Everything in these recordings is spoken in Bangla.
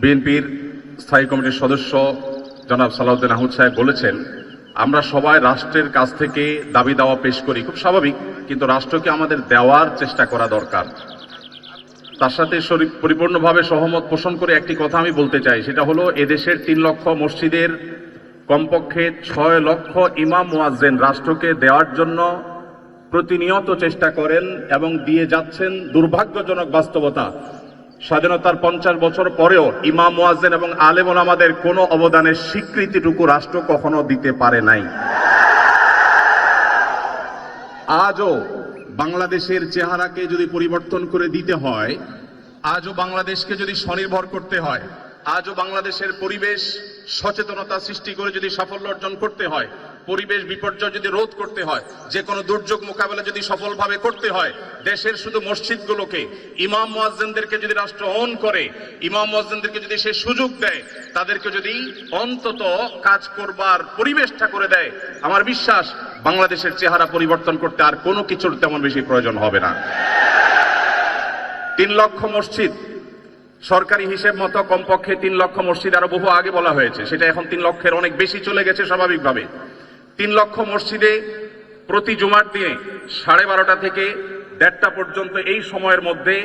বিএনপির স্থায়ী কমিটির সদস্য জনাব সালাউদ্দিন আহমদ সাহেব বলেছেন, আমরা সবাই রাষ্ট্রের কাছ থেকে দাবি দাওয়া পেশ করি, খুব স্বাভাবিক, কিন্তু রাষ্ট্রকে আমাদের দেওয়ার চেষ্টা করা দরকার। তার সাথে পরিপূর্ণভাবে সহমত পোষণ করে একটি কথা আমি বলতে চাই, সেটা হলো এদেশের 3 লক্ষ মসজিদের কমপক্ষে 6 লক্ষ ইমাম মুয়াজ্জিন রাষ্ট্রকে দেওয়ার জন্য প্রতিনিয়ত চেষ্টা করেন এবং দিয়ে যাচ্ছেন। দুর্ভাগ্যজনক বাস্তবতা, স্বাধীনতার 50 বছর পরেও ইমাম মুয়াজ্জিন এবং আলেম ওলামাদের কোনো অবদানের স্বীকৃতিটুকু রাষ্ট্র কখনো দিতে পারে নাই। আজও বাংলাদেশের চেহারাকে যদি পরিবর্তন করে দিতে হয়, আজও বাংলাদেশকে যদি স্বনির্ভর করতে হয়, আজও বাংলাদেশের পরিবেশ সচেতনতা সৃষ্টি করে যদি সাফল্য অর্জন করতে হয়, পরিবেশ বিপর্যয় যদি রোধ করতে হয়, যে কোনো দুর্যোগ মোকাবেলা যদি সফলভাবে করতে হয়, দেশের শুধু মসজিদগুলোকে ইমাম মুয়াজ্জিনদেরকে যদি রাষ্ট্র অন করে, ইমাম মুয়াজ্জিনদেরকে যদি সে সুযোগ দেয়, তাদেরকে যদি অন্তত কাজ করবার পরিবেশটা করে দেয়, আমার বিশ্বাস বাংলাদেশের চেহারা পরিবর্তন করতে আর কোনো কিছুর তেমন বেশি প্রয়োজন হবে না। 3 লক্ষ মসজিদ, সরকারি হিসেব মতো কমপক্ষে 3 লক্ষ মসজিদ, আরো বহু আগে বলা হয়েছে, সেটা এখন 3 লক্ষের অনেক বেশি চলে গেছে স্বাভাবিকভাবে। 3 লক্ষ মসজিদে প্রতি জুমার দিনে 12:30 থেকে 1:30 পর্যন্ত এই সময়ের মধ্যে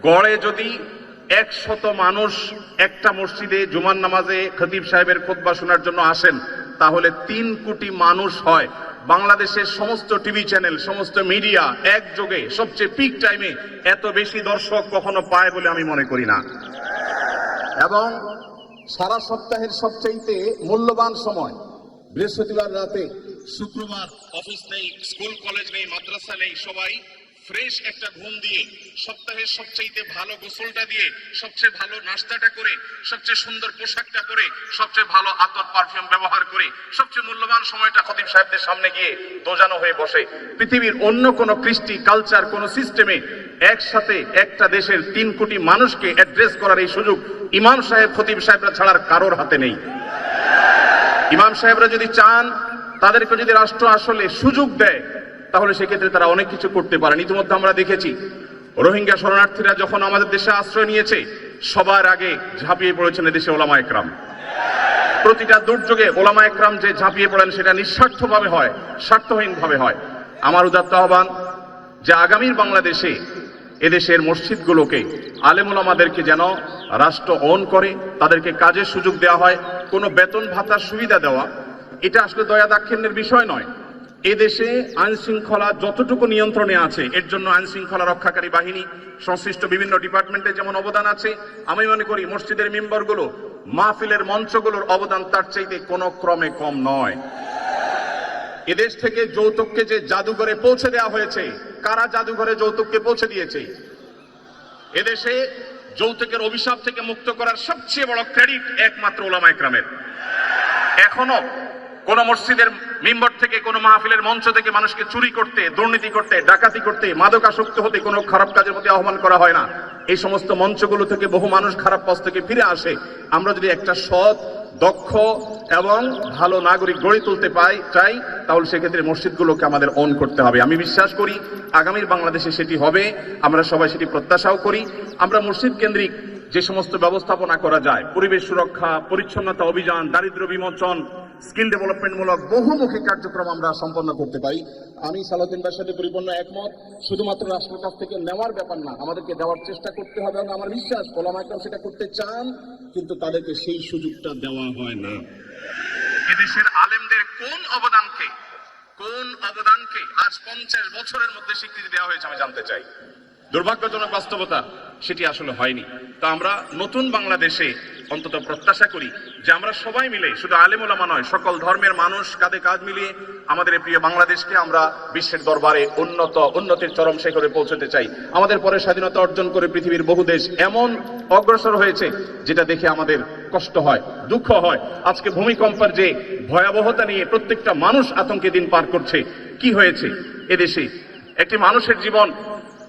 গড়ে যদি 100 মানুষ একটা মসজিদে জুমার নামাজে খতিব সাহেবের খুতবা শোনার জন্য আসেন, তাহলে 3 কোটি মানুষ হয়। বাংলাদেশের সমস্ত টিভি চ্যানেল, সমস্ত মিডিয়া একযোগে সবচেয়ে পিক টাইমে এত বেশি দর্শক কখনো পায় বলে আমি মনে করি না। এবং সারা সপ্তাহের সবচাইতে মূল্যবান সময় বৃহস্পতিবার রাতে, শুক্রবার অফিস নেই, স্কুল কলেজ নেই, মাদ্রাসা নেই, সবাই ফ্রেশ একটা ঘুম দিয়ে, সপ্তাহের সবচেয়ে ভালো গোসলটা দিয়ে, সবচেয়ে ভালো নাস্তাটা করে, সবচেয়ে সুন্দর পোশাকটা পরে, সবচেয়ে ভালো আতর পারফিউম ব্যবহার করে, সবচেয়ে মূল্যবান সময়টা খতিব সাহেবদের সামনে গিয়ে দোজানো হয়ে বসে। পৃথিবীর অন্য কোনো কৃষ্টি কালচার, কোনো সিস্টেমে একসাথে একটা দেশের 3 কোটি মানুষকে অ্যাড্রেস করার এই সুযোগ ইমাম সাহেব, খতিব সাহেবরা ছাড়ার কারোর হাতে নেই। ইমাম সাহেবরা যদি চান, তাদেরকে যদি রাষ্ট্র আসলে সুযোগ দেয়, তাহলে সেক্ষেত্রে তারা অনেক কিছু করতে পারেন। ইতিমধ্যে আমরা দেখেছি রোহিঙ্গা শরণার্থীরা যখন আমাদের দেশে আশ্রয় নিয়েছে, সবার আগে ঝাঁপিয়ে পড়েছেন এদেশে ওলামা একরাম। প্রতিটা দুর্যোগে ওলামা একরাম যে ঝাঁপিয়ে পড়েন, সেটা নিঃস্বার্থভাবে হয়, স্বার্থহীনভাবে হয়। আমার উদাত্ত আহ্বান যে আগামীর বাংলাদেশে এদেশের মসজিদগুলোকে, আলেম ওলামাদেরকে যেন রাষ্ট্র অন করে, তাদেরকে কাজের সুযোগ দেওয়া হয়। কোনো বেতন ভাতার সুবিধা দেওয়া, এটা আসলে দয়া দাক্ষিণ্যের বিষয় নয়। এদেশে আইন শৃঙ্খলা যতটুকু নিয়ন্ত্রণে আছে, এর জন্য আইন শৃঙ্খলা রক্ষাকারী বাহিনী, সংশ্লিষ্ট বিভিন্ন ডিপার্টমেন্টের যেমন অবদান আছে, আমি মনে করি মসজিদের মেম্বারগুলো, মাহফিলের মঞ্চগুলোর অবদান তার চাইতে কোনো ক্রমে কম নয়। এদেশ থেকে যৌতুককে যে জাদুঘরে পৌঁছে দেওয়া হয়েছে, কারা জাদুঘরে যৌতুককে পৌঁছে দিয়েছে? এদেশে যৌতুকের অভিশাপ থেকে মুক্ত করার সবচেয়ে বড় ক্রেডিট একমাত্র ওলামা একরামের। এখনো কোন মসজিদের মেম্বার থেকে, কোন মাহফিলের মঞ্চ থেকে মানুষকে চুরি করতে, দুর্নীতি করতে, ডাকাতি করতে, মাদকাসক্ত হতে, কোনো খারাপ কাজের প্রতি আহ্বান করা হয় না। এই সমস্ত মঞ্চগুলো থেকে বহু মানুষ খারাপ পথ থেকে ফিরে আসে। আমরা যদি একটা সৎ, দক্ষ এবং ভালো নাগরিক গড়ে তুলতে চাই, তাহলে সেক্ষেত্রে মসজিদগুলোকে আমাদের অন করতে হবে। আমি বিশ্বাস করি আগামীর বাংলাদেশে সেটি হবে, আমরা সবাই সেটি প্রত্যাশাও করি। আমরা মসজিদ কেন্দ্রিক যে সমস্ত ব্যবস্থাপনা করা যায়, পরিবেশ সুরক্ষা, পরিচ্ছন্নতা অভিযান, দারিদ্র্য বিমোচন, স্কিল ডেভেলপমেন্ট মূলক বহুমুখী কার্যক্রম আমরা সম্পন্ন করতে পারি। আমি সালাউদ্দিন ভাইয়ের সাথে পরিপূর্ণ একমত। শুধুমাত্র রাষ্ট্রের কাছ থেকে নেওয়ার ব্যাপার না, আমাদেরকে দেওয়ার চেষ্টা করতে হবে। এবং আমার বিশ্বাস ওলামা একরাম সেটা করতে চান, কিন্তু তাদেরকে সেই সুযোগটা দেওয়া হয় না। এদেশের আলেমদের কোন অবদানকে আজ 50 বছরের মধ্যে স্বীকৃতি দেওয়া হয়েছে আমি জানতে চাই। দুর্ভাগ্যজনক বাস্তবতা, সেটি আসলে হয়নি। তা আমরা নতুন বাংলাদেশে অন্তত প্রত্যাশা করি যে আমরা সবাই মিলে, শুধু আলেম ওলামা নয়, সকল ধর্মের মানুষ কাঁধে কাঁধ মিলিয়ে আমাদের এই প্রিয় বাংলাদেশকে আমরা বিশ্বের দরবারে উন্নতির চরম শিখরে পৌঁছতে চাই। আমাদের পরে স্বাধীনতা অর্জন করে পৃথিবীর বহু দেশ এমন অগ্রসর হয়েছে, যেটা দেখে আমাদের কষ্ট হয়, দুঃখ হয়। আজকে ভূমিকম্পের যে ভয়াবহতা নিয়ে প্রত্যেকটা মানুষ আতঙ্কে দিন পার করছে, কি হয়েছে এদেশে? একটি মানুষের জীবন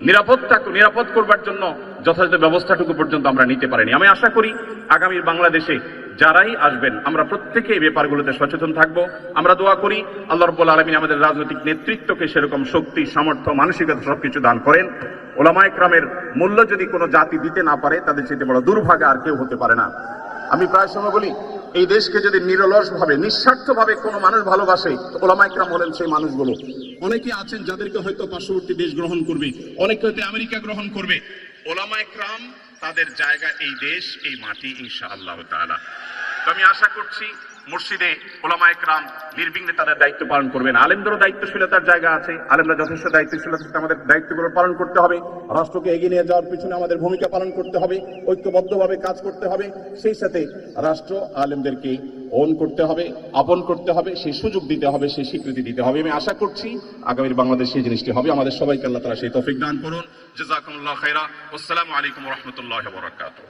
নিরাপদ করবার জন্য যথাযথ ব্যবস্থাটুকু পর্যন্ত আমরা নিতে পারিনি। আমি আশা করি আগামীর বাংলাদেশে যারাই আসবেন আমরা প্রত্যেকে এই ব্যাপারগুলোতে সচেতন থাকব। আমরা দোয়া করি আল্লাহ রাব্বুল আলামিন আমাদের রাজনৈতিক নেতৃত্বকে সেরকম শক্তি, সামর্থ্য, মানসিকতা সবকিছু দান করেন। ওলামায়ে কেরামের মূল্য যদি কোনো জাতি দিতে না পারে, তাদের চেয়ে বড় দুর্ভাগা আর কেউ হতে পারে না। আমি প্রায় সময় বলি, এই দেশকে যদি নিরলসভাবে, নিঃস্বার্থভাবে কোনো মানুষ ভালোবাসে, ওলামায়ে কেরাম হলেন সেই মানুষগুলো। অনেকে আছেন যাদেরকে হয়তো পার্শ্ববর্তী দেশ গ্রহণ করবে, অনেকে হয়তো আমেরিকা গ্রহণ করবে। ওলামায়ে কেরাম তাদের জায়গা এই দেশ, এই মাটি, ইনশাআল্লাহ তাআলা। তো আমি আশা করছি মসজিদে ওলামায়ে কেরাম নির্বিঘ্নে তাদের দায়িত্ব পালন করবেন। আলেমদেরও দায়িত্বশীলতার জায়গা আছে, আলেমরা যথেষ্ট দায়িত্বশীলতার সাথে আমাদের দায়িত্বগুলো পালন করতে হবে। রাষ্ট্রকে এগিয়ে নিয়ে যাওয়ার পিছনে আমাদের ভূমিকা পালন করতে হবে, ঐক্যবদ্ধভাবে কাজ করতে হবে। সেই সাথে রাষ্ট্র আলেমদেরকে ওন করতে হবে, আপন করতে হবে, সেই সুযোগ দিতে হবে, সেই স্বীকৃতি দিতে হবে। আমি আশা করছি আগামীর বাংলাদেশ সেই জিনিসটি হবে। আমাদের সবাইকে আল্লাহ তাআলা সেই তৌফিক দান করুন। জাযাকুমুল্লাহু খাইরা। আসসালামু আলাইকুম ওয়া রাহমাতুল্লাহি ওয়া বারাকাতুহু।